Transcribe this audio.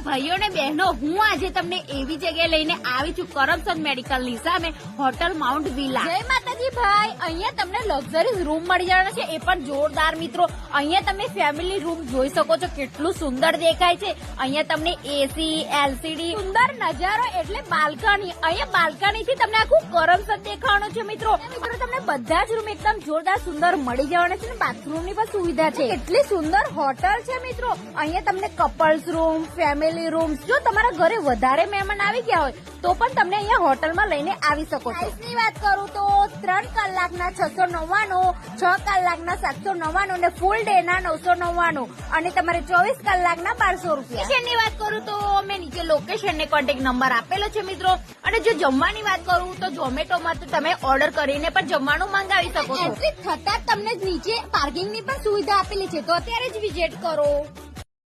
ભાઈઓ ને બહેનો, હું આજે તમને એવી જગ્યાએ લઈને આવી છું, કરમસદ મેડિકલ ની સામે હોટલ માઉન્ટ વિલા. જય માતાજી ભાઈ, અહીંયા તમને લક્ઝરીઝ રૂમ મળી જવાના છે, એ પણ જોરદાર મિત્રો. અહીંયા તમે ફેમિલી રૂમ જોઈ શકો છો, કેટલું સુંદર દેખાય છે. અહીંયા તમને એસી, એલસીડી, સુંદર નજારો એટલે બાલ્કની. અહીંયા બાલ્કની થી તમને આખું કરમસદ દેખાવાનું છે મિત્રો. મિત્રો તમને બધા જ રૂમ એકદમ જોરદાર સુંદર મળી જવાના છે, બાથરૂમ ની પણ સુવિધા છે. કેટલી સુંદર હોટલ છે મિત્રો. અહીંયા તમને કપલ્સ રૂમ, ફેમિલી રૂમ, જો તમારા ઘરે વધારે મહેમાન આવી ગયા હોય તો પણ તમને અહીંયા હોટલમાં લઈને આવી શકો છો. ની વાત કરું તો 3 કલાકના 699, 6 કલાકના 799 અને ફૂલ ડે ના 999 અને તમારે 24 કલાકના 1200 રૂપિયા. ની વાત કરું તો મેં નીચે લોકેશન ને કોન્ટેક્ટ નંબર આપેલો છે મિત્રો. અને જો જમવાની વાત કરું તો ઝોમેટોમાં તો તમે ઓર્ડર કરીને પણ જમવાનું મંગાવી શકો છો. એન્ટ્રી થતા તમને નીચે પાર્કિંગ ની પણ સુવિધા આપેલી છે, તો અત્યારે જ વિઝિટ કરો.